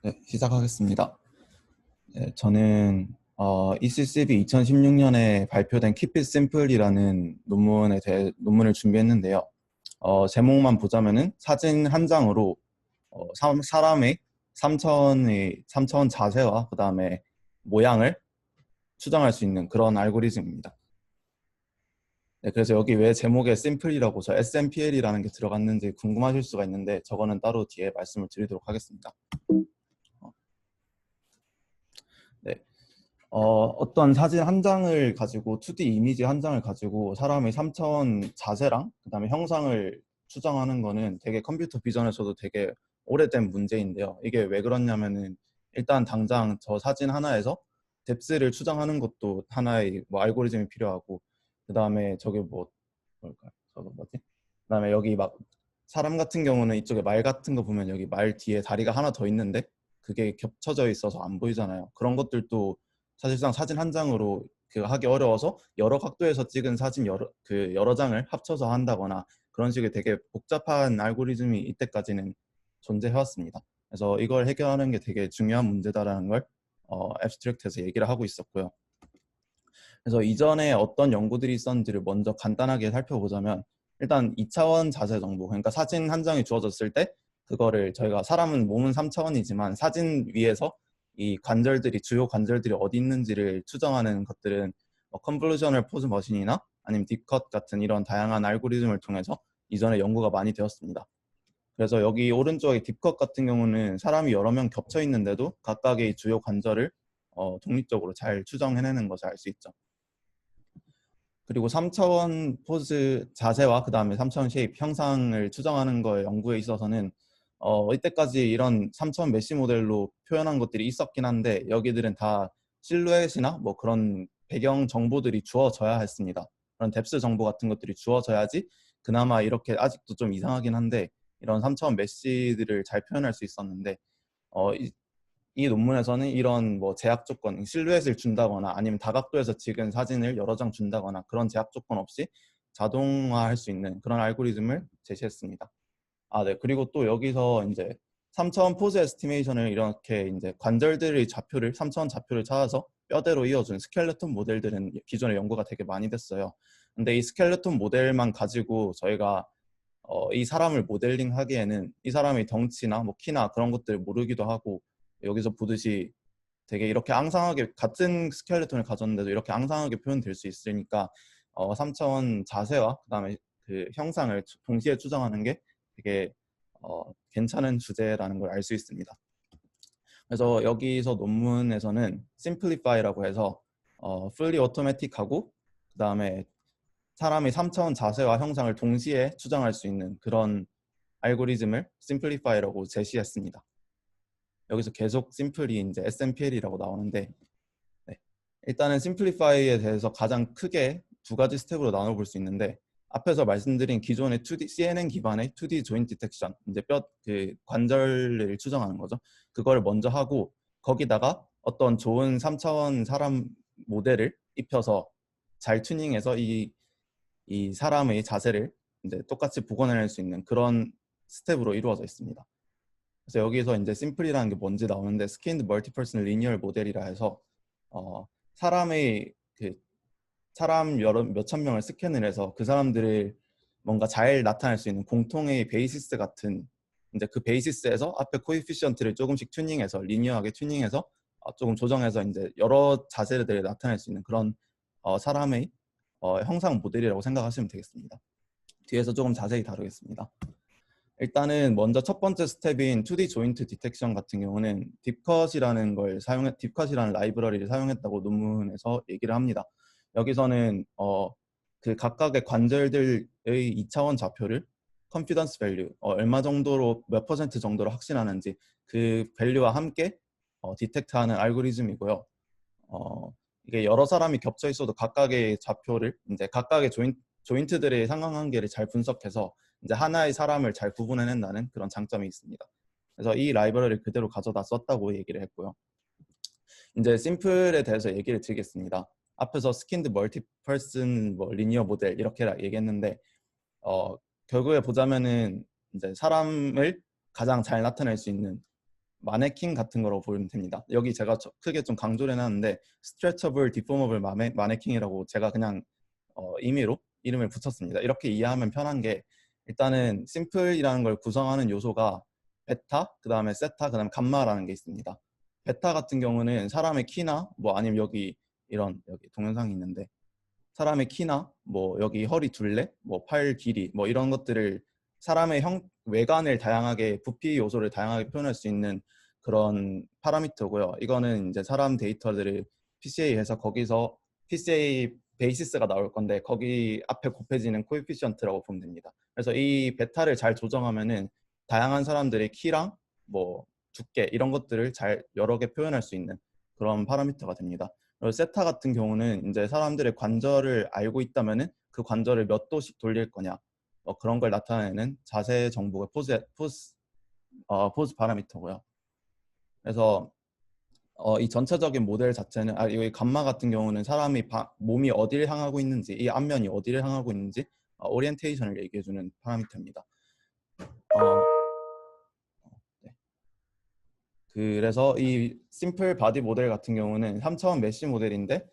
네, 시작하겠습니다. 네, 저는 ECCB 2016년에 발표된 Keep It Simple이라는 논문을 준비했는데요. 제목만 보자면은 사진 한 장으로 사람의 3차원 자세와 그다음에 모양을 추정할 수 있는 그런 알고리즘입니다. 네, 그래서 여기 왜 제목에 Simple이라고 저 SMPL이라는 게 들어갔는지 궁금하실 수가 있는데 저거는 따로 뒤에 말씀을 드리도록 하겠습니다. 네. 어떤 사진 한 장을 가지고 2D 이미지 한 장을 가지고 사람의 3차원 자세랑 그다음에 형상을 추정하는 거는 되게 컴퓨터 비전에서도 되게 오래된 문제인데요. 이게 왜 그렇냐면은 일단 당장 저 사진 하나에서 뎁스를 추정하는 것도 하나의 뭐 알고리즘이 필요하고 그다음에 저게 뭐 뭘까요? 저거 뭐지? 그다음에 여기 막 사람 같은 경우는 이쪽에 말 같은 거 보면 여기 말 뒤에 다리가 하나 더 있는데 그게 겹쳐져 있어서 안 보이잖아요. 그런 것들도 사실상 사진 한 장으로 하기 어려워서 여러 각도에서 찍은 사진 여러 장을 합쳐서 한다거나 그런 식의 되게 복잡한 알고리즘이 이때까지는 존재해왔습니다. 그래서 이걸 해결하는 게 되게 중요한 문제다라는 걸 애브스트랙트에서 얘기를 하고 있었고요. 그래서 이전에 어떤 연구들이 있었는지를 먼저 간단하게 살펴보자면 일단 2차원 자세 정보, 그러니까 사진 한 장이 주어졌을 때 그거를 저희가 사람은 몸은 3차원이지만 사진 위에서 이 관절들이 주요 관절들이 어디 있는지를 추정하는 것들은 컨볼루셔널 포즈 머신이나 아니면 딥컷 같은 이런 다양한 알고리즘을 통해서 이전에 연구가 많이 되었습니다. 그래서 여기 오른쪽에 딥컷 같은 경우는 사람이 여러 명 겹쳐 있는데도 각각의 주요 관절을 독립적으로 잘 추정해내는 것을 알 수 있죠. 그리고 3차원 포즈 자세와 그 다음에 3차원 쉐입 형상을 추정하는 거에 연구에 있어서는 이때까지 이런 3차원 메시 모델로 표현한 것들이 있었긴 한데 여기들은 다 실루엣이나 뭐 그런 배경 정보들이 주어져야 했습니다. 그런 뎁스 정보 같은 것들이 주어져야지 그나마 이렇게 아직도 좀 이상하긴 한데 이런 3차원 메시들을 잘 표현할 수 있었는데 이 논문에서는 이런 뭐 제약 조건, 실루엣을 준다거나 아니면 다각도에서 찍은 사진을 여러 장 준다거나 그런 제약 조건 없이 자동화할 수 있는 그런 알고리즘을 제시했습니다. 네. 그리고 또 여기서 이제 3차원 포즈 에스티메이션을 이렇게 이제 관절들의 좌표를 3차원 좌표를 찾아서 뼈대로 이어준 스켈레톤 모델들은 기존에 연구가 되게 많이 됐어요. 근데 이 스켈레톤 모델만 가지고 저희가 이 사람을 모델링 하기에는 이 사람의 덩치나 뭐 키나 그런 것들을 모르기도 하고 여기서 보듯이 되게 이렇게 앙상하게 같은 스켈레톤을 가졌는데도 이렇게 앙상하게 표현될 수 있으니까 3차원 자세와 그다음에 그 형상을 동시에 추정하는 게 되게 괜찮은 주제라는 걸 알 수 있습니다. 그래서 여기서 논문에서는 Simplify라고 해서 fully automatic하고 그다음에 사람이 3차원 자세와 형상을 동시에 추정할 수 있는 그런 알고리즘을 Simplify라고 제시했습니다. 여기서 계속 심플이 이제 SMPL이라고 나오는데 일단은 Simplify에 대해서 가장 크게 두 가지 스텝으로 나눠볼 수 있는데 앞에서 말씀드린 기존의 2D CNN 기반의 2D 조인트 디텍션 이제 그 관절을 추정하는 거죠. 그걸 먼저 하고 거기다가 어떤 좋은 3차원 사람 모델을 입혀서 잘 튜닝해서 이 사람의 자세를 이제 똑같이 복원해낼 수 있는 그런 스텝으로 이루어져 있습니다. 그래서 여기서 이제 심플이라는 게 뭔지 나오는데 스킨드 멀티퍼슨 리니얼 모델이라 해서 사람의 사람 몇천 명을 스캔을 해서 그 사람들을 뭔가 잘 나타낼 수 있는 공통의 베이시스 같은 이제 그 베이시스에서 앞에 코에피션트를 조금씩 튜닝해서 리니어하게 튜닝해서 조금 조정해서 이제 여러 자세들을 나타낼 수 있는 그런 사람의 형상 모델이라고 생각하시면 되겠습니다. 뒤에서 조금 자세히 다루겠습니다. 일단은 먼저 첫 번째 스텝인 2D 조인트 디텍션 같은 경우는 딥컷이라는 라이브러리를 사용했다고 논문에서 얘기를 합니다. 여기서는 그 각각의 관절들의 2차원 좌표를 컨피던스 밸류 얼마 정도로 몇 퍼센트 정도로 확신하는지 그 밸류와 함께 디텍트하는 알고리즘이고요. 이게 여러 사람이 겹쳐 있어도 각각의 좌표를 이제 각각의 조인트들의 상관관계를 잘 분석해서 이제 하나의 사람을 잘 구분해낸다는 그런 장점이 있습니다. 그래서 이 라이브러리를 그대로 가져다 썼다고 얘기를 했고요. 이제 심플에 대해서 얘기를 드리겠습니다. 앞에서 스킨드 멀티퍼슨 뭐 리니어 모델 이렇게 얘기했는데 결국에 보자면은 이제 사람을 가장 잘 나타낼 수 있는 마네킹 같은 거라고 보면 됩니다. 여기 제가 크게 좀 강조를 해놨는데 스트레쳐블, 디포머블 마네킹이라고 제가 그냥 임의로 이름을 붙였습니다. 이렇게 이해하면 편한 게 일단은 심플이라는 걸 구성하는 요소가 베타, 그 다음에 세타, 그 다음에 감마라는 게 있습니다. 베타 같은 경우는 사람의 키나 뭐 아니면 여기 동영상이 있는데 사람의 키나 뭐 여기 허리 둘레, 뭐 팔 길이 뭐 이런 것들을 사람의 외관을 다양하게 부피 요소를 다양하게 표현할 수 있는 그런 파라미터고요. 이거는 이제 사람 데이터들을 PCA해서 거기서 PCA 베이시스가 나올 건데 거기 앞에 곱해지는 코에피션트라고 보면 됩니다. 그래서 이 베타를 잘 조정하면은 다양한 사람들의 키랑 뭐 두께 이런 것들을 잘 여러 개 표현할 수 있는 그런 파라미터가 됩니다. 세타 같은 경우는 이제 사람들의 관절을 알고 있다면은 그 관절을 몇 도씩 돌릴 거냐 그런 걸 나타내는 자세 정보의 포즈 파라미터고요. 그래서 이 전체적인 모델 자체는 이 감마 같은 경우는 사람이 몸이 어디를 향하고 있는지 이 앞면이 어디를 향하고 있는지 오리엔테이션을 얘기해주는 파라미터입니다. 네. 그래서 이 심플 바디 모델 같은 경우는 3차원 메쉬 모델인데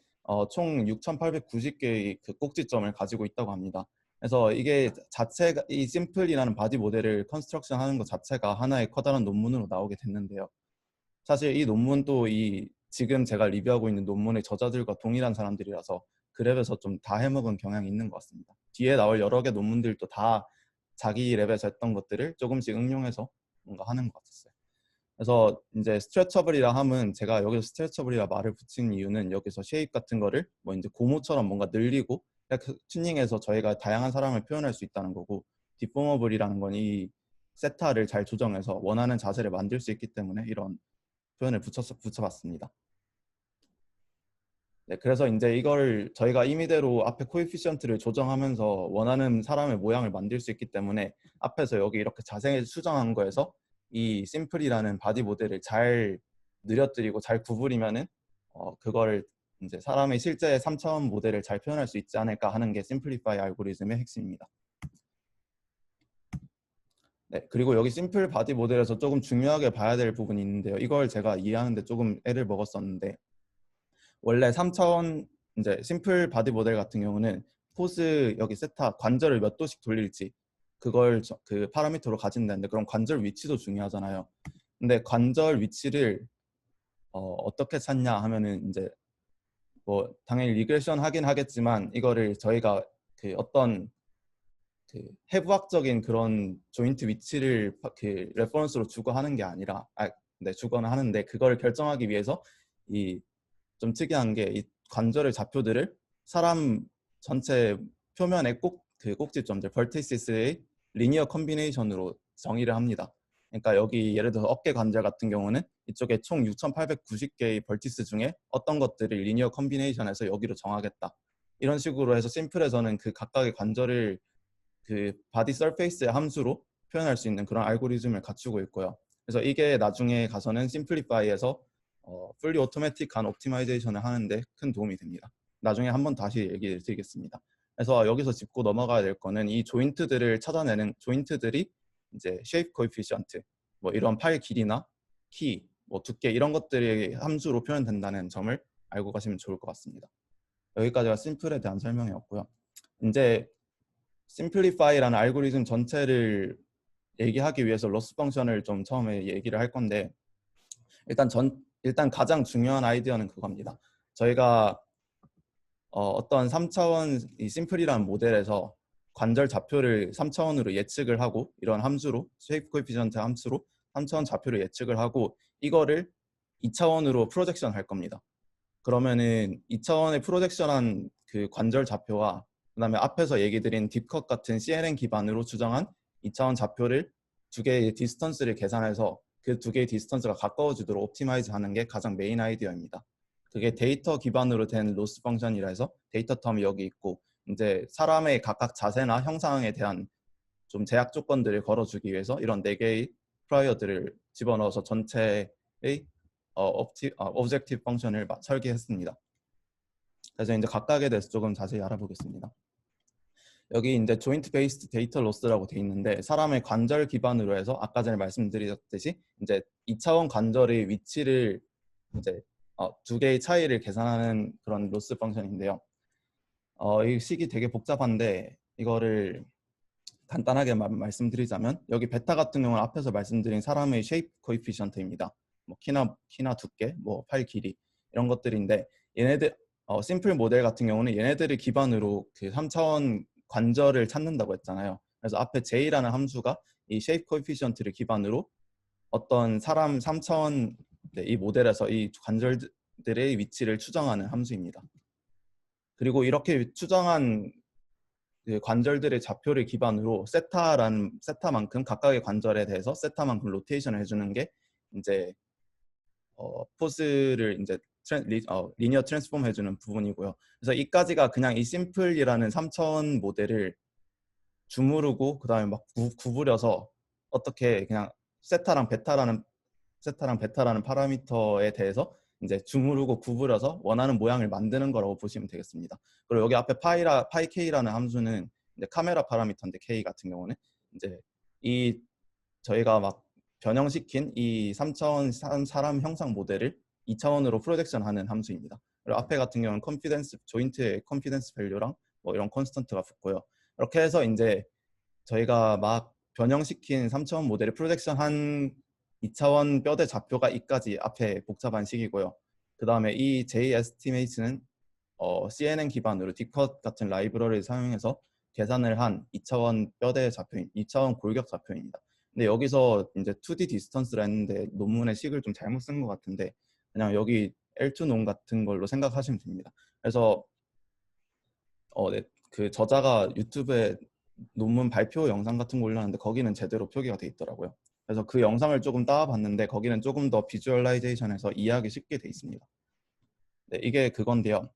총 6,890개의 그 꼭지점을 가지고 있다고 합니다. 그래서 이게 자체가 이 심플이라는 바디 모델을 컨스트럭션 하는 것 자체가 하나의 커다란 논문으로 나오게 됐는데요. 사실 이 논문도 지금 제가 리뷰하고 있는 논문의 저자들과 동일한 사람들이라서 그 랩에서 좀 다 해먹은 경향이 있는 것 같습니다. 뒤에 나올 여러 개 논문들도 다 자기 랩에서 했던 것들을 조금씩 응용해서 뭔가 하는 것 같았어요. 그래서 이제 스트레쳐블이라 함은 제가 여기서 스트레쳐블이라 말을 붙인 이유는 여기서 쉐입 같은 거를 뭐 이제 고무처럼 뭔가 늘리고 튜닝해서 저희가 다양한 사람을 표현할 수 있다는 거고, 디포머블이라는 건 이 세타를 잘 조정해서 원하는 자세를 만들 수 있기 때문에 이런 표현을 붙여봤습니다. 네, 그래서 이제 이걸 저희가 임의대로 앞에 코에피션트를 조정하면서 원하는 사람의 모양을 만들 수 있기 때문에 앞에서 여기 이렇게 자세히 수정한 거에서 이 심플이라는 바디 모델을 잘 느려뜨리고 잘 구부리면은 그거를 이제 사람의 실제 3차원 모델을 잘 표현할 수 있지 않을까 하는 게 심플리파이 알고리즘의 핵심입니다. 네, 그리고 여기 심플 바디 모델에서 조금 중요하게 봐야 될 부분이 있는데요. 이걸 제가 이해하는데 조금 애를 먹었었는데, 원래 3차원 이제 심플 바디 모델 같은 경우는 포즈 여기 세타 관절을 몇 도씩 돌릴지 그걸 그 파라미터로 가진다는데, 그럼 관절 위치도 중요하잖아요. 근데 관절 위치를 어떻게 찾냐 하면은 이제 뭐 당연히 리그레션 하긴 하겠지만 이거를 저희가 그 어떤 그 해부학적인 그런 조인트 위치를 그 레퍼런스로 주고 하는 게 아니라 네, 주거나 하는데, 그걸 결정하기 위해서 이 좀 특이한 게 이 관절의 좌표들을 사람 전체 표면의 그 꼭지점들 벌티시스의 리니어 컨비네이션으로 정의를 합니다. 그러니까 여기 예를 들어서 어깨 관절 같은 경우는 이쪽에 총 6,890개의 벌티스 중에 어떤 것들을 리니어 컨비네이션해서 여기로 정하겠다. 이런 식으로 해서 심플에서는 그 각각의 관절을 그 바디 서페이스의 함수로 표현할 수 있는 그런 알고리즘을 갖추고 있고요. 그래서 이게 나중에 가서는 심플리파이에서 풀리 오토매틱한 옵티마이제이션을 하는데 큰 도움이 됩니다. 나중에 한번 다시 얘기를 드리겠습니다. 그래서 여기서 짚고 넘어가야 될 거는 이 조인트들을 찾아내는 조인트들이 이제 쉐이프 코에피션트, 뭐 이런 팔 길이나 키, 뭐 두께 이런 것들이 함수로 표현된다는 점을 알고 가시면 좋을 것 같습니다. 여기까지가 심플에 대한 설명이었고요. 이제 심플리파이라는 알고리즘 전체를 얘기하기 위해서 로스 펑션을 좀 처음에 얘기를 할 건데, 일단 가장 중요한 아이디어는 그겁니다. 저희가 어떤 3차원 이 심플이라는 모델에서 관절 좌표를 3차원으로 예측을 하고, 이런 함수로 쉐이프 코에피션트 함수로 3차원 좌표를 예측을 하고 이거를 2차원으로 프로젝션 할 겁니다. 그러면은 2차원의 프로젝션한 그 관절 좌표와 그다음에 앞에서 얘기 드린 딥컷 같은 CNN 기반으로 추정한 2차원 좌표를 두 개의 디스턴스를 계산해서 그 두 개의 디스턴스가 가까워지도록 옵티마이즈 하는 게 가장 메인 아이디어입니다. 그게 데이터 기반으로 된 로스 펑션이라 해서 데이터 텀이 여기 있고, 이제 사람의 각각 자세나 형상에 대한 좀 제약 조건들을 걸어주기 위해서 이런 4개의 프라이어들을 집어넣어서 전체의 오브젝티브 펑션을 설계했습니다. 그래서 이제 각각에 대해서 조금 자세히 알아보겠습니다. 여기 이제 조인트 베이스드 데이터 로스라고 돼 있는데 사람의 관절 기반으로 해서 아까 전에 말씀드렸듯이 이제 2차원 관절의 위치를 이제 두 개의 차이를 계산하는 그런 로스 펑션인데요. 이 식이 되게 복잡한데 이거를 간단하게 말씀드리자면 여기 베타 같은 경우는 앞에서 말씀드린 사람의 쉐이프 코에피션트입니다. 뭐 키나 두께, 뭐 팔 길이 이런 것들인데 얘네들 심플 모델 같은 경우는 얘네들을 기반으로 그 3차원 관절을 찾는다고 했잖아요. 그래서 앞에 J라는 함수가 이 쉐이프 코에피션트를 기반으로 어떤 사람 3차원 이 모델에서 이 관절들의 위치를 추정하는 함수입니다. 그리고 이렇게 추정한 그 관절들의 좌표를 기반으로 세타만큼 각각의 관절에 대해서 세타만큼 로테이션을 해주는 게 이제 포즈를 이제 리니어 트랜스폼 해주는 부분이고요. 그래서 이까지가 그냥 이 심플이라는 3차원 모델을 주무르고 그 다음에 막 구부려서 어떻게 그냥 세타랑 베타라는 파라미터에 대해서 이제 주무르고 구부려서 원하는 모양을 만드는 거라고 보시면 되겠습니다. 그리고 여기 앞에 파이 k라는 함수는 이제 카메라 파라미터인데 k 같은 경우는 이제 이 저희가 막 변형시킨 이 3차원 사람 형상 모델을 2차원으로 프로젝션하는 함수입니다. 그리고 앞에 같은 경우는 조인트의 컨피던스 밸류랑 뭐 이런 콘스턴트가 붙고요. 이렇게 해서 이제 저희가 막 변형시킨 3차원 모델을 프로젝션한 2차원 뼈대 좌표가 이까지 앞에 복잡한 식이고요. 그 다음에 이 JEstimate는 CNN 기반으로 딥컷 같은 라이브러리를 사용해서 계산을 한 2차원 뼈대 좌표인 2차원 골격 좌표입니다. 근데 여기서 이제 2D 디스턴스를 했는데 논문의 식을 좀 잘못 쓴 것 같은데 그냥 여기 L2 논 같은 걸로 생각하시면 됩니다. 그래서 네, 그 저자가 유튜브에 논문 발표 영상 같은 거 올렸는데 거기는 제대로 표기가 돼 있더라고요. 그래서 그 영상을 조금 따봤는데 거기는 조금 더 비주얼라이제이션해서 이해하기 쉽게 돼 있습니다. 네, 이게 그건데요.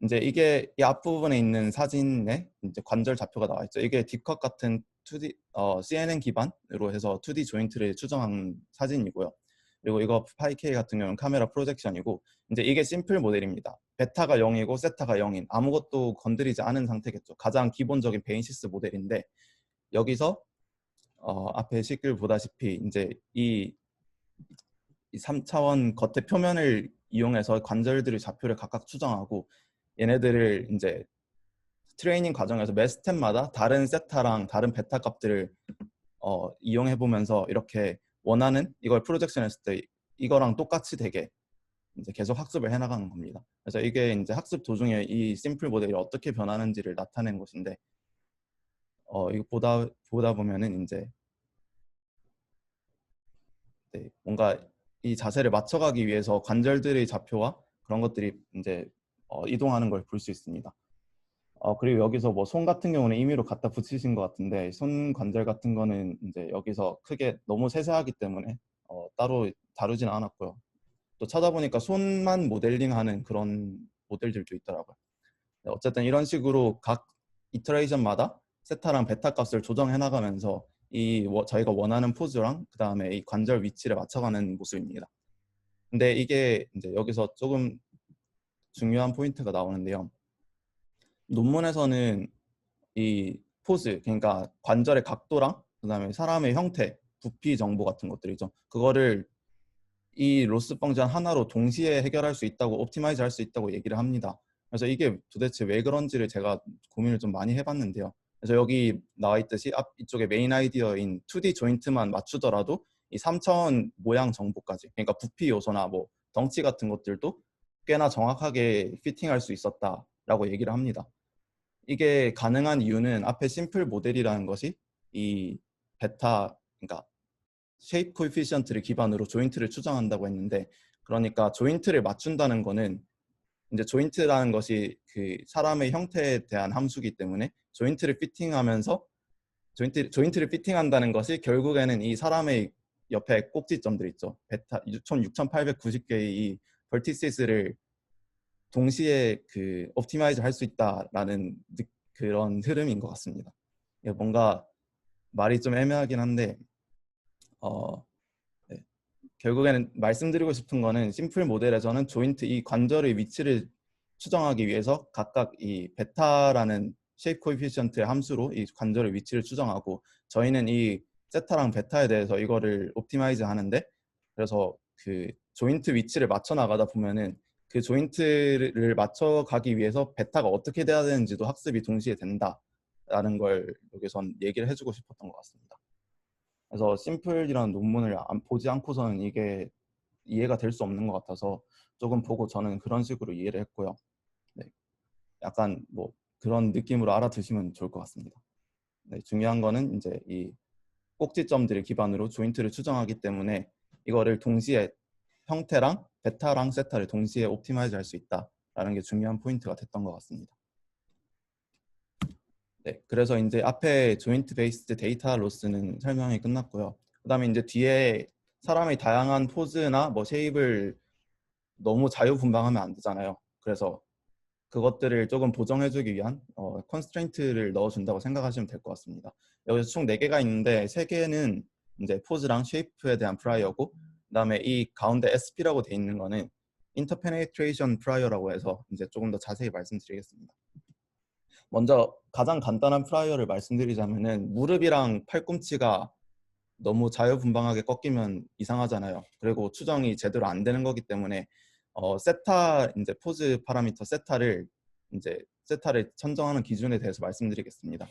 이제 이게 이 앞부분에 있는 사진에 이제 관절 좌표가 나와 있죠. 이게 딥컷 같은 2D CNN 기반으로 해서 2D 조인트를 추정한 사진이고요. 그리고 이거 파이K 같은 경우는 카메라 프로젝션이고 이제 이게 심플 모델입니다. 베타가 0이고 세타가 0인 아무것도 건드리지 않은 상태겠죠. 가장 기본적인 베이시스 모델인데 여기서 앞에 식을 보다시피 이제 이 3차원 겉의 표면을 이용해서 관절들의 좌표를 각각 추정하고 얘네들을 이제 트레이닝 과정에서 매 스텝마다 다른 세타랑 다른 베타 값들을 이용해 보면서 이렇게 원하는 이걸 프로젝션 했을 때 이거랑 똑같이 되게 이제 계속 학습을 해 나가는 겁니다. 그래서 이게 이제 학습 도중에 이 심플 모델이 어떻게 변하는지를 나타낸 것인데 이거 보다 보면은 이제 네, 뭔가 이 자세를 맞춰가기 위해서 관절들의 좌표와 그런 것들이 이제 이동하는 걸 볼 수 있습니다. 그리고 여기서 뭐 손 같은 경우는 임의로 갖다 붙이신 것 같은데 손 관절 같은 거는 이제 여기서 크게 너무 세세하기 때문에 따로 다루진 않았고요. 또 찾아보니까 손만 모델링하는 그런 모델들도 있더라고요. 네, 어쨌든 이런 식으로 각 이터레이션마다 세타랑 베타 값을 조정해 나가면서 저희가 원하는 포즈랑 그 다음에 이 관절 위치를 맞춰가는 모습입니다. 근데 이게 이제 여기서 조금 중요한 포인트가 나오는데요. 논문에서는 이 포즈, 그러니까 관절의 각도랑 그 다음에 사람의 형태, 부피 정보 같은 것들이죠. 그거를 이 로스 펑션 하나로 동시에 해결할 수 있다고, 옵티마이즈 할 수 있다고 얘기를 합니다. 그래서 이게 도대체 왜 그런지를 제가 고민을 좀 많이 해봤는데요. 그래서 여기 나와 있듯이 이쪽에 메인 아이디어인 2D 조인트만 맞추더라도 이 3차원 모양 정보까지, 그러니까 부피 요소나 뭐 덩치 같은 것들도 꽤나 정확하게 피팅할 수 있었다라고 얘기를 합니다. 이게 가능한 이유는 앞에 심플 모델이라는 것이 이 베타, 그러니까 쉐이프 코에피션트를 기반으로 조인트를 추정한다고 했는데, 그러니까 조인트를 맞춘다는 거는 이제 조인트라는 것이 그 사람의 형태에 대한 함수기 때문에 조인트를 피팅하면서 조인트를 피팅한다는 것이 결국에는 이 사람의 옆에 꼭지점들 있죠. 베타 6890개의 이 벌티시스를 동시에 그 옵티마이즈 할 수 있다라는 그런 흐름인 것 같습니다. 뭔가 말이 좀 애매하긴 한데 네. 결국에는 말씀드리고 싶은 거는 심플 모델에서는 조인트 이 관절의 위치를 추정하기 위해서 각각 이 베타라는 쉐입 코에피시언트의 함수로 이 관절의 위치를 추정하고 저희는 이 세타랑 베타에 대해서 이거를 옵티마이즈 하는데 그래서 그 조인트 위치를 맞춰 나가다 보면은 그 조인트를 맞춰가기 위해서 베타가 어떻게 돼야 되는지도 학습이 동시에 된다라는 걸 여기선 얘기를 해주고 싶었던 것 같습니다. 그래서 심플이라는 논문을 보지 않고서는 이게 이해가 될 수 없는 것 같아서 조금 보고 저는 그런 식으로 이해를 했고요. 네, 약간 뭐 그런 느낌으로 알아두시면 좋을 것 같습니다. 네, 중요한 거는 이제 이 꼭지점들을 기반으로 조인트를 추정하기 때문에 이거를 동시에 형태랑 베타랑 세타를 동시에 옵티마이즈 할 수 있다라는 게 중요한 포인트가 됐던 것 같습니다. 네, 그래서 이제 앞에 조인트 베이스드 데이터 로스는 설명이 끝났고요. 그다음에 이제 뒤에 사람의 다양한 포즈나 뭐 쉐입을 너무 자유분방하면 안 되잖아요. 그래서 그것들을 조금 보정해주기 위한 컨스트레인트를 넣어준다고 생각하시면 될 것 같습니다. 여기서 총 4개가 있는데 3개는 이제 포즈랑 쉐이프에 대한 프라이어고 그다음에 이 가운데 SP라고 돼 있는 거는 인터페네트레이션 프라이어라고 해서 이제 조금 더 자세히 말씀드리겠습니다. 먼저 가장 간단한 프라이어를 말씀드리자면은 무릎이랑 팔꿈치가 너무 자유분방하게 꺾이면 이상하잖아요. 그리고 추정이 제대로 안 되는 거기 때문에 세타 이제 포즈 파라미터 세타를 선정하는 기준에 대해서 말씀드리겠습니다.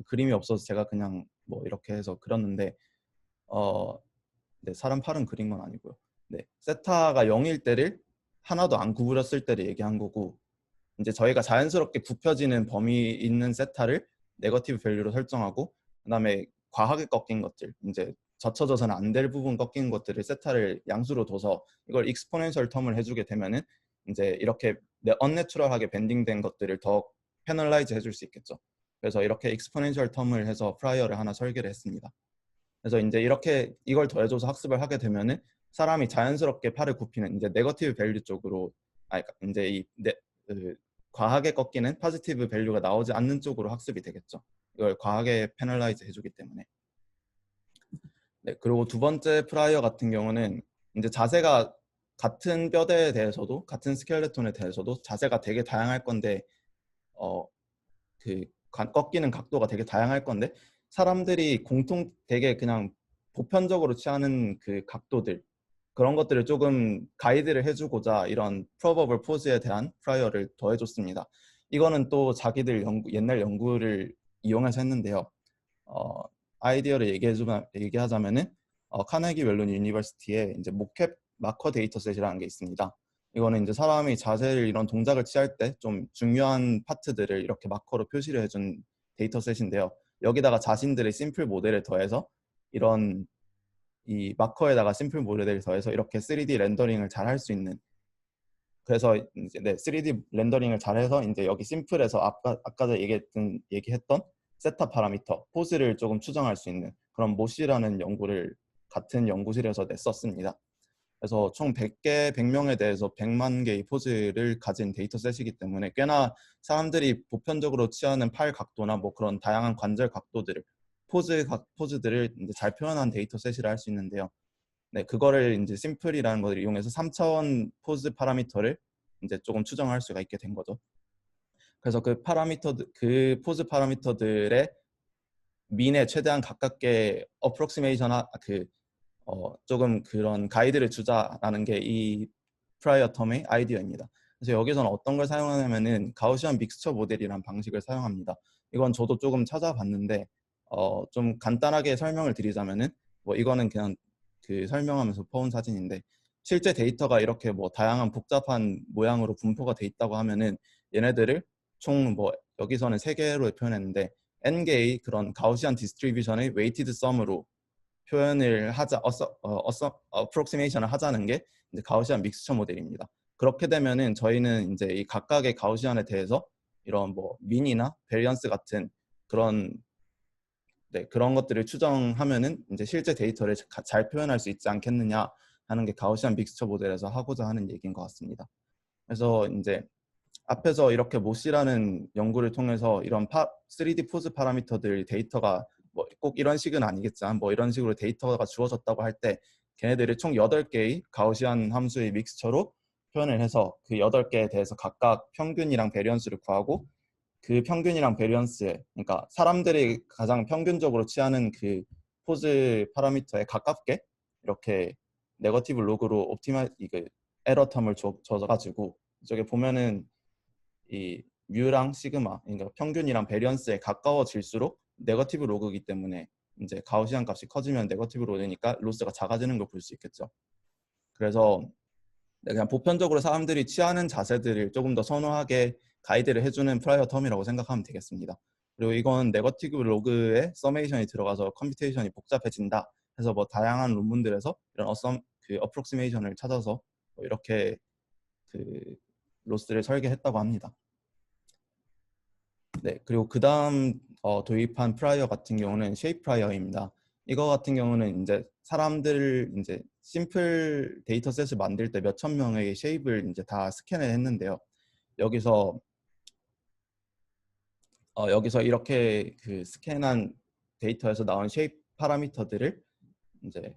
그림이 없어서 제가 그냥 뭐 이렇게 해서 그렸는데 네, 사람 팔은 그린 건 아니고요. 네, 세타가 0일 때를 하나도 안 구부렸을 때를 얘기한 거고 이제 저희가 자연스럽게 굽혀지는 범위 있는 세타를 네거티브 밸류로 설정하고 그다음에 과하게 꺾인 것들 이제 젖혀져서는 안 될 부분 꺾인 것들을 세타를 양수로 둬서 이걸 익스포넨셜 텀을 해주게 되면은 이제 이렇게 언내추럴하게 밴딩된 것들을 더 패널라이즈 해줄 수 있겠죠. 그래서 이렇게 익스포넨셜 텀을 해서 프라이어를 하나 설계를 했습니다. 그래서 이제 이렇게 이걸 더해줘서 학습을 하게 되면은 사람이 자연스럽게 팔을 굽히는 이제 네거티브 밸류 쪽으로 이제 그 과하게 꺾이는 포지티브 밸류가 나오지 않는 쪽으로 학습이 되겠죠. 이걸 과하게 패널라이즈 해주기 때문에. 네, 그리고 두 번째 프라이어 같은 경우는 이제 자세가 같은 뼈대에 대해서도 같은 스켈레톤에 대해서도 자세가 되게 다양할 건데 그 꺾이는 각도가 되게 다양할 건데 사람들이 공통 되게 그냥 보편적으로 취하는 그 각도들 그런 것들을 조금 가이드를 해주고자 이런 프로버블 포즈에 대한 프라이어를 더해줬습니다. 이거는 또 자기들 옛날 연구를 이용해서 했는데요. 아이디어를 얘기하자면은 카네기 멜론 유니버시티에 이제 모캡 마커 데이터셋이라는 게 있습니다. 이거는 이제 사람이 자세를 이런 동작을 취할 때 좀 중요한 파트들을 이렇게 마커로 표시를 해준 데이터셋인데요. 여기다가 자신들의 심플 모델을 더해서 이런 이 마커에다가 심플 모델을 더해서 이렇게 3D 렌더링을 잘 할 수 있는 그래서 이제 3D 렌더링을 잘해서 이제 여기 심플에서 아까 얘기했던 세타 파라미터 포즈를 조금 추정할 수 있는 그런 모시라는 연구를 같은 연구실에서 냈었습니다. 그래서 총 100명에 대해서 100만 개의 포즈를 가진 데이터셋이기 때문에 꽤나 사람들이 보편적으로 취하는 팔 각도나 뭐 그런 다양한 관절 각도들을 포즈들을 이제 잘 표현한 데이터셋이라 할 수 있는데요. 네, 그거를 이제 심플이라는 것을 이용해서 3차원 포즈 파라미터를 이제 조금 추정할 수가 있게 된 거죠. 그래서 그 포즈 파라미터들의 민에 최대한 가깝게 어프록시메이션 조금 그런 가이드를 주자라는 게 이 프라이어 텀의 아이디어입니다. 그래서 여기서는 어떤 걸 사용하냐면은 가우시안 믹스처 모델이라는 방식을 사용합니다. 이건 저도 조금 찾아봤는데 좀 간단하게 설명을 드리자면은 뭐 이거는 그냥 그 설명하면서 퍼온 사진인데 실제 데이터가 이렇게 뭐 다양한 복잡한 모양으로 분포가 돼 있다고 하면은 얘네들을 총 뭐 여기서는 3개로 표현했는데 n개의 그런 가우시안 디스트리뷰션의 웨이티드 썸으로 표현을 하자, 어프록시메이션을 하자는 게 이제 가우시안 믹스처 모델입니다. 그렇게 되면은 저희는 이제 이 각각의 가우시안에 대해서 이런 뭐 민이나 베리언스 같은 그런 그런 것들을 추정하면은 이제 실제 데이터를 잘 표현할 수 있지 않겠느냐 하는 게 가우시안 믹스처 모델에서 하고자 하는 얘기인 것 같습니다. 그래서 이제 앞에서 이렇게 모시라는 연구를 통해서 이런 3D 포즈 파라미터들 데이터가 뭐 꼭 이런 식은 아니겠지만 뭐 이런 식으로 데이터가 주어졌다고 할 때 걔네들이 총 8개의 가우시안 함수의 믹스처로 표현을 해서 그 8개에 대해서 각각 평균이랑 베리언스를 구하고 그 평균이랑 베리언스에, 그러니까 사람들이 가장 평균적으로 취하는 그 포즈 파라미터에 가깝게 이렇게 네거티브 로그로 이그 에러 텀을 줘가지고 이쪽에 보면은 이 뮤랑 시그마, 그러니까 평균이랑 베리언스에 가까워질수록 네거티브 로그이기 때문에 이제 가우시안 값이 커지면 네거티브 로그니까 로스가 작아지는 걸 볼 수 있겠죠. 그래서 그냥 보편적으로 사람들이 취하는 자세들을 조금 더 선호하게 가이드를 해주는 프라이어 텀이라고 생각하면 되겠습니다. 그리고 이건 네거티브 로그에 서메이션이 들어가서 컴퓨테이션이 복잡해진다 해서 뭐 다양한 논문들에서 이런 그 어프록시메이션을 찾아서 뭐 이렇게 그 로스를 설계했다고 합니다. 네, 그리고 그 다음 도입한 프라이어 같은 경우는 쉐이프 프라이어입니다. 이거 같은 경우는 이제 사람들 이제 심플 데이터셋을 만들 때 몇천 명의 쉐입을 이제 다 스캔을 했는데요. 여기서 여기서 이렇게 그 스캔한 데이터에서 나온 쉐입 파라미터들을 이제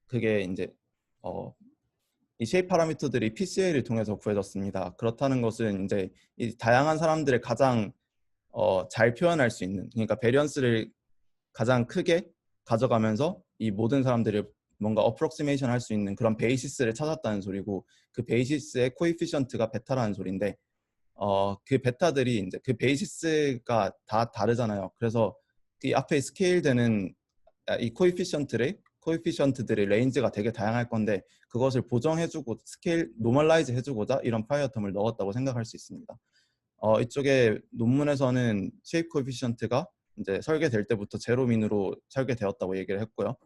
그게 이제 이 쉐입 파라미터들이 PCA를 통해서 구해졌습니다. 그렇다는 것은 이제 이 다양한 사람들의 가장 잘 표현할 수 있는, 그러니까 베리언스를 가장 크게 가져가면서 이 모든 사람들이 뭔가 어프록시메이션 할 수 있는 그런 베이시스를 찾았다는 소리고, 그 베이시스의 코에피션트가 베타라는 소리인데 그 베타들이 이제 그 베이시스가 다 다르잖아요. 그래서 이 앞에 스케일 되는 이 코에피션트들의 레인지가 되게 다양할 건데 그것을 보정해주고 스케일 노멀라이즈 해주고자 이런 파이어 텀을 넣었다고 생각할 수 있습니다. 이쪽에 논문에서는 쉐입 코에피션트가 이제 설계될 때부터 제로민으로 설계되었다고 얘기를 했고요.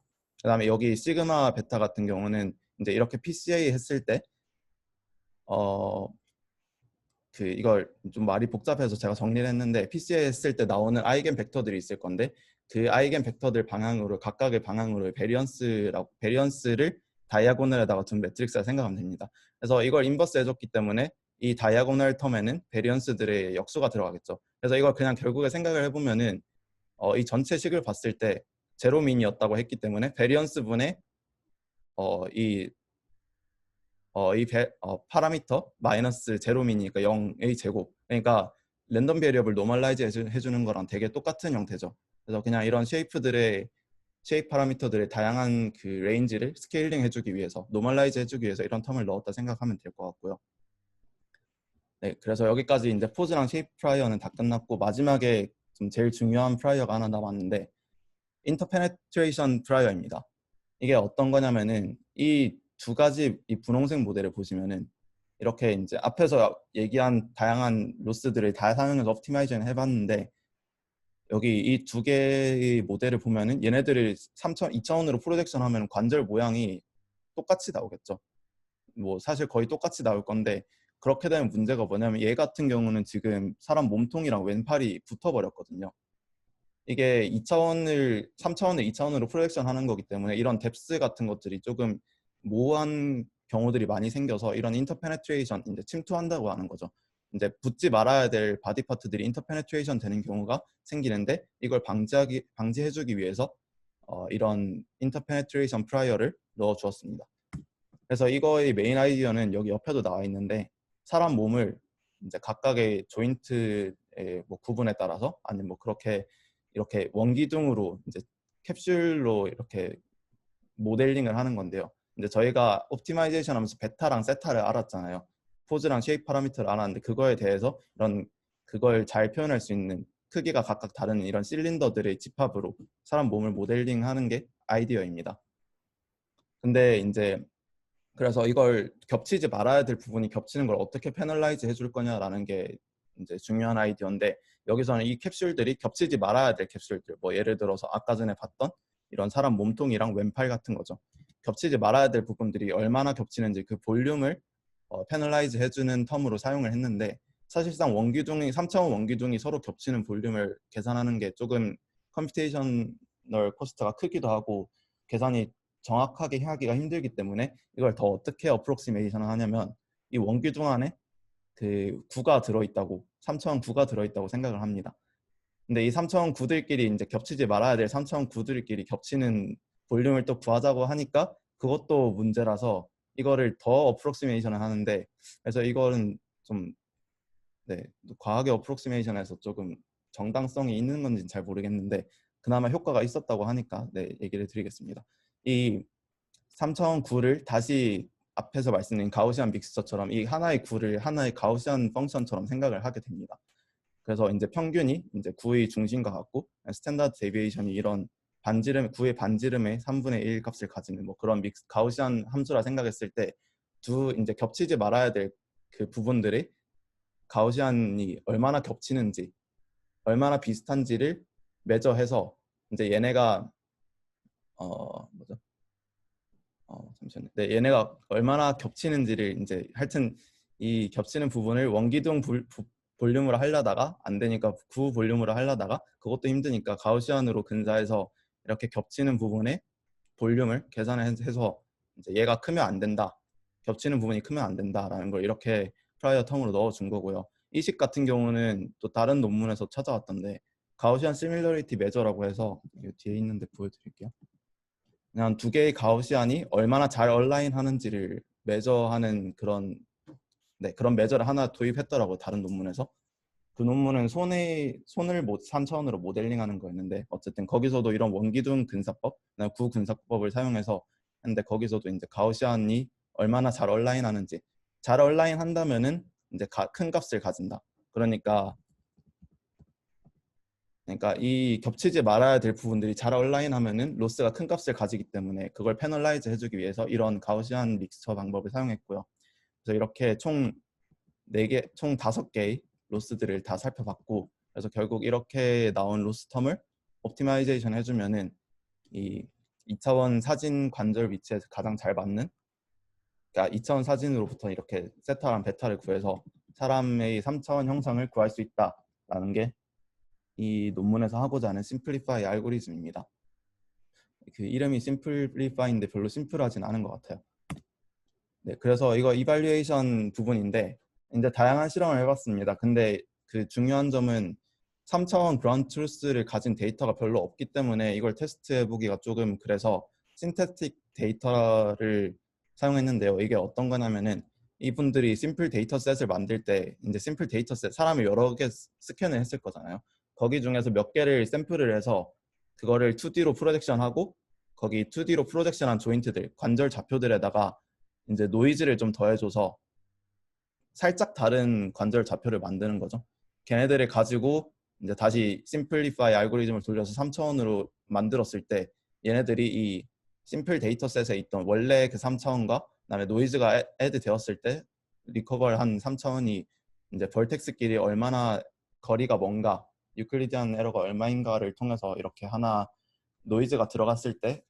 그다음에 여기 시그마 베타 같은 경우는 이제 이렇게 PCA 했을 때 이걸 좀 말이 복잡해서 제가 정리를 했는데, PCA 했을 때 나오는 아이겐 벡터들이 있을 건데 그 아이겐 벡터들 방향으로 각각의 방향으로 베리언스를 다이아고널에다가 둔 매트릭스라 생각하면 됩니다. 그래서 이걸 인버스 해줬기 때문에 이 다이아고널 텀에는 베리언스들의 역수가 들어가겠죠. 그래서 이걸 그냥 결국에 생각을 해보면은 이 전체 식을 봤을 때 제로민이었다고 했기 때문에 베리언스 분의 파라미터 마이너스 제로민이니까 0의 제곱, 그러니까 랜덤 베리어블 노멀라이즈 해주는 거랑 되게 똑같은 형태죠. 그래서 그냥 이런 쉐입 파라미터들의 다양한 그 레인지를 스케일링 해주기 위해서, 노멀라이즈 해주기 위해서 이런 텀을 넣었다 생각하면 될 것 같고요. 네, 그래서 여기까지 이제 포즈랑 쉐입 프라이어는 다 끝났고, 마지막에 좀 제일 중요한 프라이어가 하나 남았는데 인터페네트레이션 프라이어입니다. 이게 어떤 거냐면은 이 두 가지 이 분홍색 모델을 보시면은 이렇게 이제 앞에서 얘기한 다양한 로스들을 다 사용해서 옵티마이징을 해봤는데, 여기 이 두 개의 모델을 보면은 얘네들을 2차원으로 프로젝션 하면 관절 모양이 똑같이 나오겠죠. 뭐 사실 거의 똑같이 나올 건데, 그렇게 되면 문제가 뭐냐면 얘 같은 경우는 지금 사람 몸통이랑 왼팔이 붙어버렸거든요. 이게 3차원을 2차원으로 프로젝션 하는 거기 때문에 이런 뎁스 같은 것들이 조금 모호한 경우들이 많이 생겨서 이런 인터페네트레이션, 이제 침투한다고 하는 거죠. 이제 붙지 말아야 될 바디 파트들이 인터페네트레이션 되는 경우가 생기는데, 이걸 방지해주기 위해서 이런 인터페네트레이션 프라이어를 넣어 주었습니다. 그래서 이거의 메인 아이디어는 여기 옆에도 나와 있는데, 사람 몸을 이제 각각의 조인트의 뭐 구분에 따라서 아니면 뭐 그렇게 이렇게 원기둥으로 이제 캡슐로 이렇게 모델링을 하는 건데요. 근데 저희가 옵티마이제이션 하면서 베타랑 세타를 알았잖아요. 포즈랑 쉐입 파라미터를 알았는데 그거에 대해서 그걸 잘 표현할 수 있는 크기가 각각 다른 이런 실린더들의 집합으로 사람 몸을 모델링하는 게 아이디어입니다. 근데 이제 그래서 이걸 겹치지 말아야 될 부분이 겹치는 걸 어떻게 패널라이즈 해줄 거냐라는 게 이제 중요한 아이디어인데, 여기서는 이 캡슐들이 겹치지 말아야 될 캡슐들, 뭐 예를 들어서 아까 전에 봤던 이런 사람 몸통이랑 왼팔 같은 거죠. 겹치지 말아야 될 부분들이 얼마나 겹치는지 그 볼륨을 패널라이즈 해주는 텀으로 사용을 했는데, 사실상 3차원 원기둥이 서로 겹치는 볼륨을 계산하는 게 조금 컴퓨테이셔널 코스트가 크기도 하고 계산이 정확하게 하기가 힘들기 때문에 이걸 더 어떻게 어프록시메이션을 하냐면, 이 원기둥 안에 그 구가 들어있다고, 3차원 구가 들어있다고 생각을 합니다. 근데 이 3차원 구들끼리 이제 겹치지 말아야 될 3차원 구들끼리 겹치는 볼륨을 또 구하자고 하니까 그것도 문제라서 이거를 더 어프록시메이션을 하는데, 그래서 이거는 좀 네, 과학의 어프록시메이션에서 조금 정당성이 있는 건지는 잘 모르겠는데 그나마 효과가 있었다고 하니까 네, 얘기를 드리겠습니다. 이 3차원 구를 다시 앞에서 말씀드린 가우시안 믹스처처럼 이 하나의 구를 하나의 가우시안 펑션처럼 생각을 하게 됩니다. 그래서 이제 평균이 이제 구의 중심과 같고 스탠다드 데비에이션이 이런 반지름 구의 반지름의 3분의 1 값을 가지는 뭐 그런 믹스 가우시안 함수라 생각했을 때 두 이제 겹치지 말아야 될 그 부분들이 가우시안이 얼마나 겹치는지 얼마나 비슷한지를 매저해서 이제 얘네가 뭐죠? 잠시만요. 네, 얘네가 얼마나 겹치는지를 이제 하여튼 이 겹치는 부분을 원기둥 볼륨으로 하려다가 안 되니까 구 볼륨으로 하려다가 그것도 힘드니까 가우시안으로 근사해서 이렇게 겹치는 부분의 볼륨을 계산해서 이제 얘가 크면 안 된다. 겹치는 부분이 크면 안 된다라는 걸 이렇게 프라이어 텀으로 넣어준 거고요. 이 식 같은 경우는 또 다른 논문에서 찾아왔던데 가우시안 시밀러리티 메저라고 해서 이 뒤에 있는데 보여드릴게요. 그냥 두 개의 가우시안이 얼마나 잘 얼라인 하는지를 메저하는 그런 그런 메저를 하나 도입했더라고 다른 논문에서. 그 논문은 손을 3차원으로 모델링하는 거였는데 어쨌든 거기서도 이런 원기둥 근사법, 구 근사법을 사용해서 했는데 거기서도 이제 가우시안이 얼마나 잘 얼라인 하는지 잘 얼라인 한다면은 이제 큰 값을 가진다. 그러니까 이 겹치지 말아야 될 부분들이 잘 얼라인 하면은 로스가 큰 값을 가지기 때문에 그걸 패널라이즈 해주기 위해서 이런 가우시안 믹스처 방법을 사용했고요. 그래서 이렇게 총 4개, 총 5개의 로스들을 다 살펴봤고 그래서 결국 이렇게 나온 로스 텀을 옵티마이제이션 해주면은 이 2차원 사진 관절 위치에 가장 잘 맞는 그러니까 2차원 사진으로부터 이렇게 세타랑 베타를 구해서 사람의 3차원 형상을 구할 수 있다라는 게 이 논문에서 하고자 하는 심플리파이 알고리즘입니다. 그 이름이 심플리파이인데 별로 심플하진 않은 것 같아요. 네, 그래서 이거 이발리에이션 부분인데 이제 다양한 실험을 해봤습니다. 근데 그 중요한 점은 3차원 그라운드 트루스를 가진 데이터가 별로 없기 때문에 이걸 테스트해보기가 조금 그래서 신테틱 데이터를 사용했는데요. 이게 어떤 거냐면은 이분들이 심플 데이터셋을 만들 때 이제 심플 데이터셋 사람을 여러 개 스캔을 했을 거잖아요. 거기 중에서 몇 개를 샘플을 해서 그거를 2D로 프로젝션하고 거기 2D로 프로젝션한 조인트들, 관절 좌표들에다가 이제 노이즈를 좀 더해줘서 살짝 다른 관절 좌표를 만드는 거죠. 걔네들을 가지고 이제 다시 심플리파이 알고리즘을 돌려서 3차원으로 만들었을 때 얘네들이 이 심플 데이터셋에 있던 원래 그 3차원과 그다음에 노이즈가 애드 되었을 때 리커버를 한 3차원이 이제 벌텍스끼리 얼마나 거리가 먼가 유클리디안 에러가 얼마인가를 통해서 이렇게 하나 노이즈가 들어갔을 때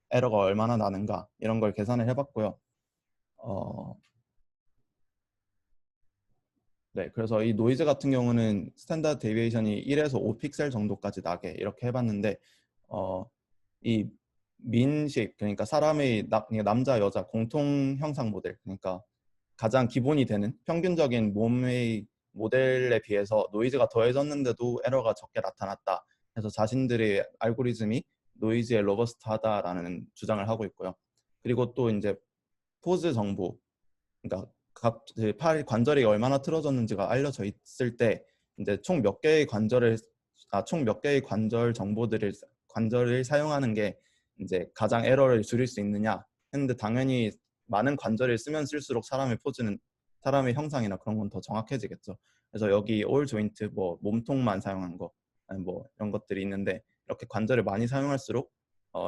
에러가 얼마나 나는가 이런 걸 계산을 해봤고요. 네, 그래서 이 노이즈 같은 경우는 스탠다드 데비에이션이 1에서 5픽셀 정도까지 나게 이렇게 해봤는데 이 민식 그러니까 사람의 남자 여자 공통 형상 모델 그러니까 가장 기본이 되는 평균적인 몸의 모델에 비해서 노이즈가 더해졌는데도 에러가 적게 나타났다. 그래서 자신들의 알고리즘이 노이즈에 로버스트하다라는 주장을 하고 있고요. 그리고 또 이제 포즈 정보 그러니까 팔 관절이 얼마나 틀어졌는지가 알려져 있을 때 이제 총 몇 개의 관절 정보들을 관절을 사용하는 게 이제 가장 에러를 줄일 수 있느냐 했는데 당연히 많은 관절을 쓰면 쓸수록 사람의 포즈는 사람의 형상이나 그런 건 더 정확해지겠죠. 그래서 여기 올 조인트 뭐 몸통만 사용한 거 아니 뭐 이런 것들이 있는데 이렇게 관절을 많이 사용할수록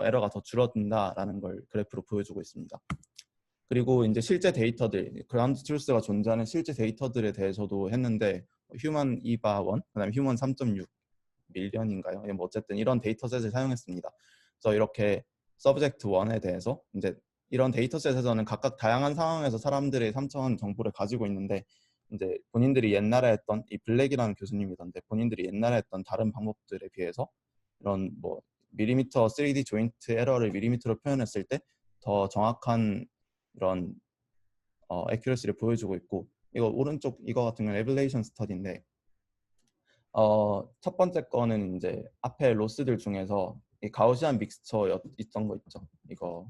에러가 더 줄어든다라는 걸 그래프로 보여주고 있습니다. 그리고 이제 실제 데이터들, 그라운드 트루스가 존재하는 실제 데이터들에 대해서도 했는데 휴먼 이바 1, 그다음에 휴먼 3.6 밀리언인가요? 뭐 어쨌든 이런 데이터셋을 사용했습니다. 그래서 이렇게 서브젝트 1에 대해서 이제 이런 데이터셋에서는 각각 다양한 상황에서 사람들의 3차원 정보를 가지고 있는데 이제 본인들이 옛날에 했던 이 블랙이라는 교수님이던데 본인들이 옛날에 했던 다른 방법들에 비해서 이런 뭐 밀리미터 3D 조인트 에러를 밀리미터로 표현했을 때 더 정확한 이런 애큐러시를 보여주고 있고 이거 오른쪽 이거 같은 경우는 에블레이션 스터디인데 첫 번째 거는 이제 앞에 로스들 중에서 이 가우시안 믹스처 있던 거 있죠. 이거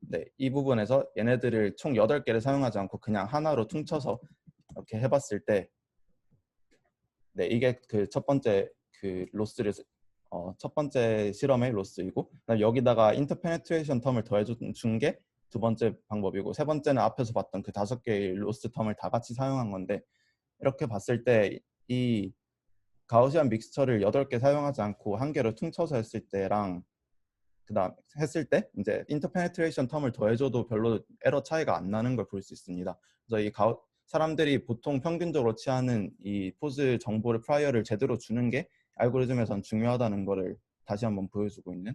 네, 이 부분에서 얘네들을 총 8개를 사용하지 않고 그냥 하나로 퉁쳐서 이렇게 해봤을 때 네, 이게 그 첫 번째 그 로스를 첫 번째 실험의 로스이고, 그다음에 여기다가 인터페네트레이션 텀을 더해준 게 두 번째 방법이고, 세 번째는 앞에서 봤던 그 5개의 로스 텀을 다 같이 사용한 건데, 이렇게 봤을 때 이 가우시안 믹스처를 8개 사용하지 않고 1개로 퉁쳐서 했을 때랑 그다음 했을 때 이제 인터페네트레이션 텀을 더해줘도 별로 에러 차이가 안 나는 걸 볼 수 있습니다. 그래서 이 사람들이 보통 평균적으로 취하는 이 포즈 정보를 프라이어를 제대로 주는 게 알고리즘에선 중요하다는 거를 다시 한번 보여주고 있는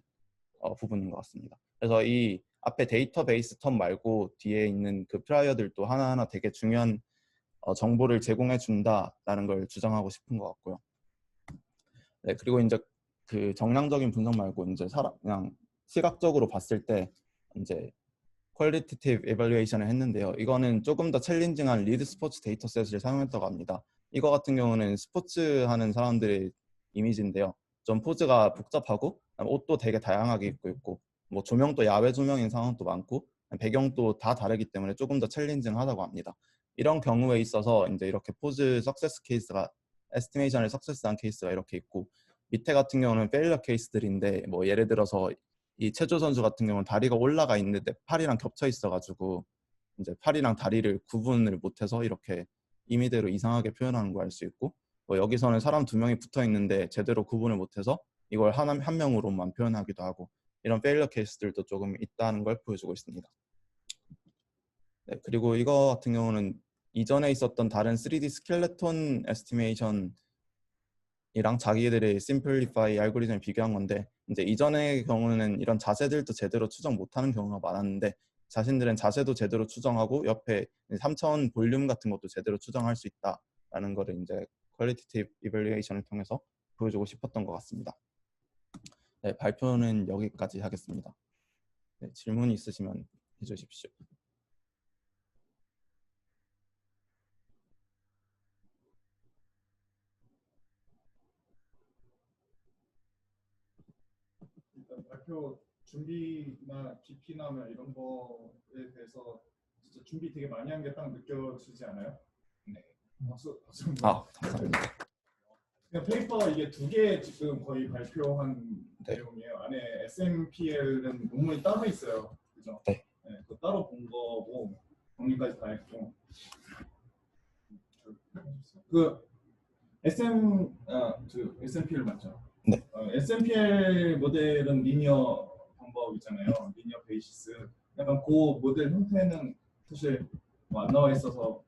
부분인 것 같습니다. 그래서 이 앞에 데이터베이스 텀 말고 뒤에 있는 그 프라이어들도 하나하나 되게 중요한 정보를 제공해 준다라는 걸 주장하고 싶은 것 같고요. 네, 그리고 이제 그 정량적인 분석 말고 이제 그냥 시각적으로 봤을 때 이제 퀄리티티브 이발루에이션을 했는데요. 이거는 조금 더 챌린징한 리드 스포츠 데이터셋을 사용했다고 합니다. 이거 같은 경우는 스포츠 하는 사람들의 이미지인데요. 좀 포즈가 복잡하고 옷도 되게 다양하게 입고 있고 뭐 조명도 야외 조명인 상황도 많고 배경도 다 다르기 때문에 조금 더 챌린징하다고 합니다. 이런 경우에 있어서 이제 이렇게 포즈 석세스 케이스가 에스티메이션을 석세스한 케이스가 이렇게 있고, 밑에 같은 경우는 페일러 케이스들인데 뭐 예를 들어서 이 체조 선수 같은 경우는 다리가 올라가 있는데 팔이랑 겹쳐 있어가지고 이제 팔이랑 다리를 구분을 못해서 이렇게 임의대로 이상하게 표현하는 거 알 수 있고, 뭐 여기서는 사람 2명이 붙어 있는데 제대로 구분을 못해서 이걸 한 명으로만 표현하기도 하고, 이런 페일러 케이스들도 조금 있다는 걸 보여주고 있습니다. 네, 그리고 이거 같은 경우는 이전에 있었던 다른 3D 스켈레톤 에스티메이션 이랑 자기들의 심플리파이 알고리즘을 비교한 건데, 이제 이전의 경우는 이런 자세들도 제대로 추정 못하는 경우가 많았는데 자신들은 자세도 제대로 추정하고 옆에 3차원 볼륨 같은 것도 제대로 추정할 수 있다라는 거를 이제 퀄리티티브 이밸루에이션을 통해서 보여주고 싶었던 것 같습니다. 네, 발표는 여기까지 하겠습니다. 네, 질문 있으시면 해주십시오. 일단 발표 준비나 GP나 이런 거에 대해서 진짜 준비 되게 많이 한 게 딱 느껴지지 않아요? 네. 박수. 감사합니다. 그냥 페이퍼 이게 2개 지금 거의 발표한 네. 내용이에요. 안에 SMPL은 논문이 따로 있어요. 그죠? 네. 네, 그 따로 본 거고 정리까지 다 했고. 그 SMPL 맞죠? 네. SMPL 모델은 리니어 방법이잖아요. 리니어 베이시스. 약간 그 모델 형태는 사실 뭐 안 나와 있어서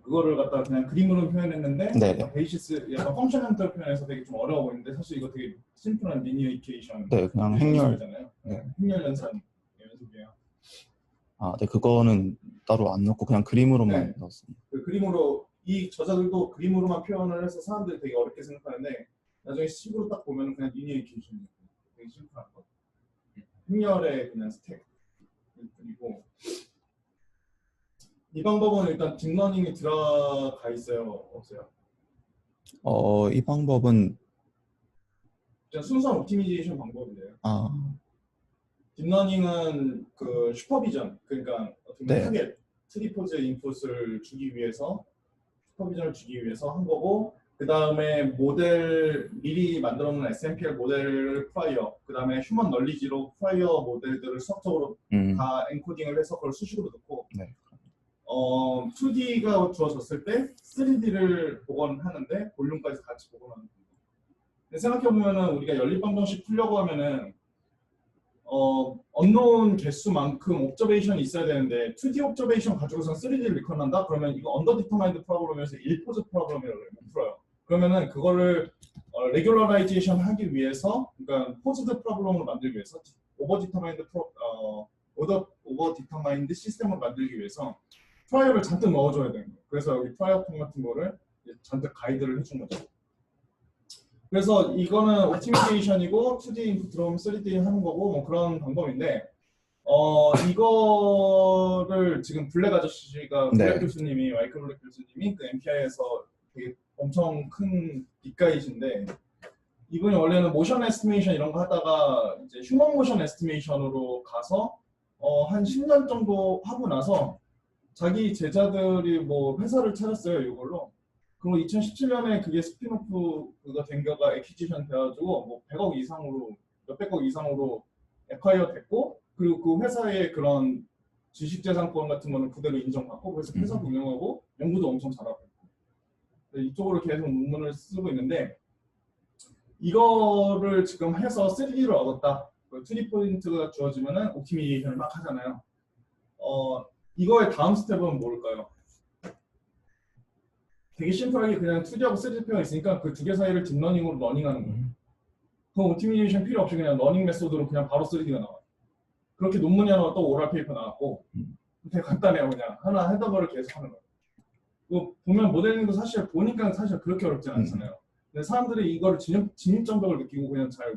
그거를 갖다가 그냥 그림으로 표현했는데 네. 베이시스 약간 펑셔널 표현해서 되게 좀 어려워 보이는데 사실 이거 되게 심플한 리니어 이퀘이션. 네, 그냥 행렬. 네. 행렬 연습이에요. 네, 그거는 따로 안 넣고 그냥 그림으로만 네. 넣었습니다. 그 그림으로 이 저자들도 그림으로만 표현을 해서 사람들이 되게 어렵게 생각하는데 나중에 식으로 딱 보면 그냥 리니어 이퀘이션이 되게 심플한 거. 행렬의 그냥 스택. 그리고 이 방법은 일단 딥러닝이 들어가 있어요, 없어요? 이 방법은 그냥 순수한 옵티미제이션 방법이에요. 딥러닝은 그 슈퍼비전, 그러니까 어떻게 보면 타겟, 3D 포즈 인풋을 주기 위해서 슈퍼비전을 주기 위해서 한 거고, 그 다음에 모델 미리 만들어 놓은 SMPL 모델 프라이어, 그 다음에 휴먼 널리지로 프라이어 모델들을 수학적으로 다 엔코딩을 해서 그걸 수식으로 넣고, 2D가 주어졌을 때 3D를 복원하는데 볼륨까지 같이 복원하는 거예요. 생각해보면은 우리가 연립방정식 풀려고 하면은 언노운 개수만큼 옵저베이션이 있어야 되는데 2D 옵저베이션 가지고선 3D를 리컨한다? 그러면 이거 언더디터마인드 프로블럼에서 1포즈 프로블럼을 못 풀어요. 그러면은 그거를 레귤러라이제이션 하기 위해서, 그러니까 포즈드 프로블럼을 만들기 위해서 오버디터마인드 시스템을 만들기 위해서 프라이어를 잔뜩 넣어줘야 되는 거예요. 그래서 여기 프라이어 폼 같은 거를 잔뜩 가이드를 해준 거죠. 그래서 이거는 옵티미제이션이고 2D 인풋 들어오면 3D 하는 거고 뭐 그런 방법인데 이거를 지금 블랙 아저씨가 블랙 교수님이 마이클 블랙 교수님이 그 MPI에서 되게 엄청 큰 빅가이신데 이분이 원래는 모션 에스티메이션 이런 거 하다가 이제 휴먼 모션 에스티메이션으로 가서 한 10년 정도 하고 나서 자기 제자들이 뭐 회사를 차렸어요, 이걸로. 그리고 2017년에 그게 스피노프가 된 거가 애퀴지션 돼가지고 뭐 100억 이상으로, 몇백억 이상으로 액콰이어 됐고, 그리고 그 회사의 그런 지식재산권 같은 거는 그대로 인정받고, 그래서 회사도 운영하고 연구도 엄청 잘하고 있고. 이쪽으로 계속 논문을 쓰고 있는데, 이거를 지금 해서 3D를 얻었다. 3D 포인트가 주어지면은 옵티미제이션을 막 하잖아요. 이거의 다음 스텝은 뭘까요? 되게 심플하게 그냥 2D하고 3D표가 있으니까 그 두 개 사이를 딥러닝으로 러닝하는 거예요. 그럼 옵티미제이션 필요 없이 그냥 러닝 메소드로 그냥 바로 3D가 나와요. 그렇게 논문이 하나 또 오랄 페이퍼 나왔고, 되게 간단해요. 그냥 하나 하던 거를 계속 하는 거예요. 뭐 보면 모델링도 사실 보니까 사실 그렇게 어렵지 않잖아요. 근데 사람들이 이거를 진입장벽을 느끼고 그냥 잘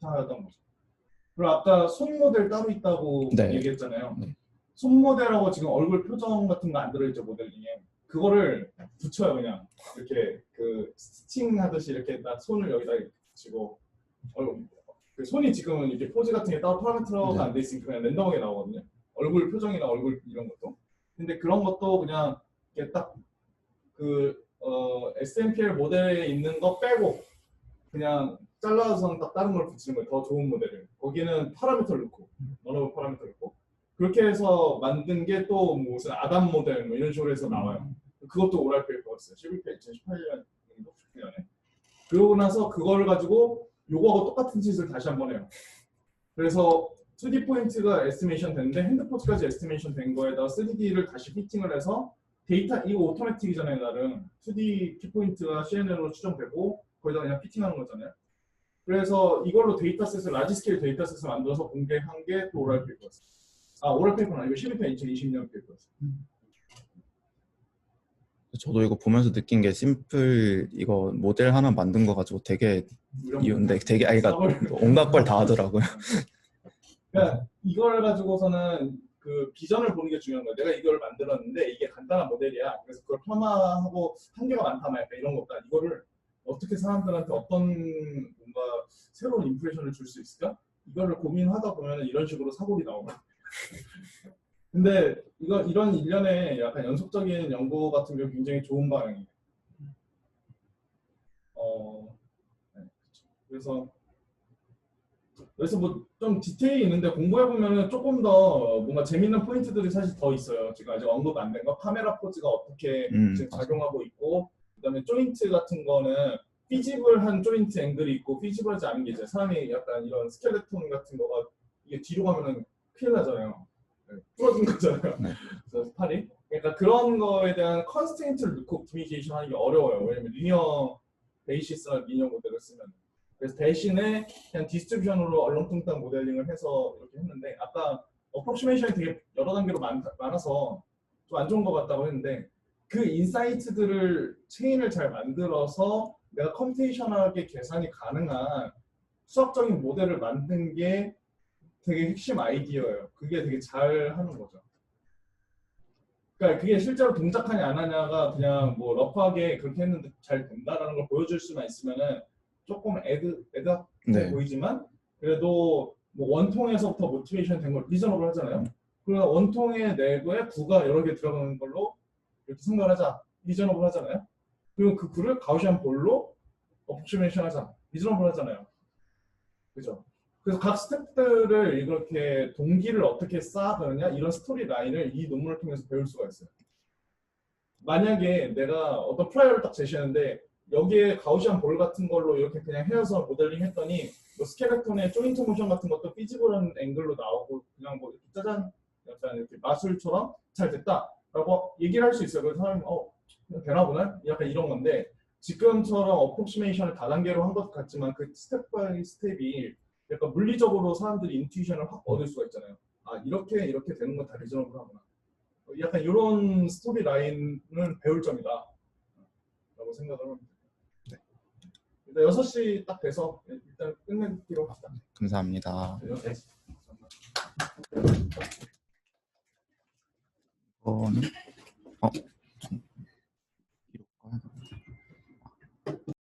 못하던 거죠. 그리고 아까 손 모델 따로 있다고 네. 얘기했잖아요. 네. 손 모델하고 지금 얼굴 표정 같은 거 안 들어있죠, 모델링에. 그거를 붙여요, 그냥. 이렇게 그 스티칭 하듯이 이렇게 딱 손을 여기다 붙이고. 그 손이 지금은 이렇게 포즈 같은 게 따로 파라미터가 네. 안 돼 있으니까 그냥 랜덤하게 나오거든요. 얼굴 표정이나 얼굴 이런 것도. 근데 그런 것도 그냥 이렇게 딱 그 SMPL 모델에 있는 거 빼고 그냥 잘라서 딱 다른 걸 붙이는 거예요. 더 좋은 모델을. 거기는 파라미터를 넣고, 어느 파라미터를 넣고. 그렇게 해서 만든 게 또 무슨 아담 모델 뭐 이런 식으로 해서 나와요. 그것도 오랄 페이퍼였어요. 11회 2018년 정도 년에. 그러고 나서 그걸 가지고 요거하고 똑같은 짓을 다시 한번 해요. 그래서 2D 포인트가 에스티메이션 되는데 핸드포즈까지 에스티메이션 된 거에다 3D를 다시 피팅을 해서 데이터, 이거 오토매틱이잖아요, 나름. 2D 키포인트가 CNN으로 추정되고 거기다 그냥 피팅하는 거잖아요. 그래서 이걸로 데이터셋을, 라지 스케일 데이터셋을 만들어서 공개한 게 또 오랄 페이퍼였어요. 아, 오랄 페이퍼는 아니고 12회 2020년 페이퍼였어요. 저도 이거 보면서 느낀 게 심플 이거 모델 하나 만든 거 가지고 되게 이운데 되게 아이가 온갖 걸 다 하더라고요. 그러니까 이걸 가지고서는 그 비전을 보는 게 중요한 거야. 내가 이걸 만들었는데 이게 간단한 모델이야. 그래서 그걸 폄하하고 한계가 많다 말까 이런 것보다 이거를 어떻게 사람들한테 어떤 뭔가 새로운 인프레션을 줄 수 있을까? 이거를 고민하다 보면 이런 식으로 사고가 나오고. 근데 이런 일련의 약간 연속적인 연구 같은 경우 굉장히 좋은 방향이에요. 네, 그렇죠. 그래서 뭐 좀 디테일이 있는데 공부해 보면은 조금 더 뭔가 재밌는 포인트들이 사실 더 있어요. 지금 아직 언급 안 된 거, 카메라 포즈가 어떻게 지금 작용하고 있고, 그다음에 조인트 같은 거는 피지블한 조인트 앵글이 있고 피지블하지 않은 게 있어요. 사람이 약간 이런 스켈레톤 같은 거가 이게 뒤로 가면은 큰일 나잖아요. 부러진 거잖아요. 그래서 팔이. 그러니까 그런 거에 대한 컨스트레인트를 넣고 옵티미제이션 하는 게 어려워요. 왜냐면 리니어 베이시스나 리니어 모델을 쓰면. 그래서 대신에 그냥 디스트리뷰션으로 얼렁뚱땅 모델링을 해서 이렇게 했는데, 아까 어프로시메이션이 되게 여러 단계로 많아서 좀 안 좋은 것 같다고 했는데, 그 인사이트들을 체인을 잘 만들어서 내가 컴퓨테이셔널하게 계산이 가능한 수학적인 모델을 만든 게 되게 핵심 아이디어예요. 그게 되게 잘 하는 거죠. 그러니까 그게 실제로 동작하냐 안 하냐가 그냥 뭐 러프하게 그렇게 했는데 잘 된다라는 걸 보여줄 수만 있으면은 조금 애드해 보이지만 그래도 뭐 원통에서부터 모티베이션 된 걸 리저너블 하잖아요. 그러나 원통의 내부에 구가 여러 개 들어가는 걸로 이렇게 생각을 하자. 리저너블 하잖아요. 그리고 그 구를 가우시안 볼로 어프로시메이션 하자. 리저너블 하잖아요. 그죠? 그래서 각 스텝들을 이렇게 동기를 어떻게 쌓아가느냐 이런 스토리 라인을 이 논문을 통해서 배울 수가 있어요. 만약에 내가 어떤 프라이어를 딱 제시하는데 여기에 가우시안 볼 같은 걸로 이렇게 그냥 헤어서 모델링 했더니 뭐 스켈레톤의 조인트 모션 같은 것도 피지블한 앵글로 나오고 그냥 뭐 이렇게 짜잔 약간 이렇게 마술처럼 잘 됐다라고 얘기를 할 수 있어요. 그래서 사람이 되나 보네? 약간 이런 건데 지금처럼 어프로시메이션을 다단계로 한 것 같지만 그 스텝 바이 스텝이 약간 물리적으로 사람들이 인투이션을 확 얻을 수가 있잖아요. 아 이렇게 되는 건 다 리저너블 하구나. 약간 이런 스토리 라인을 배울 점이다 라고 생각을 합니다. 네. 일단 6시 딱 돼서 일단 끝내기로 합시다. 감사합니다. 네, 6시. 이거는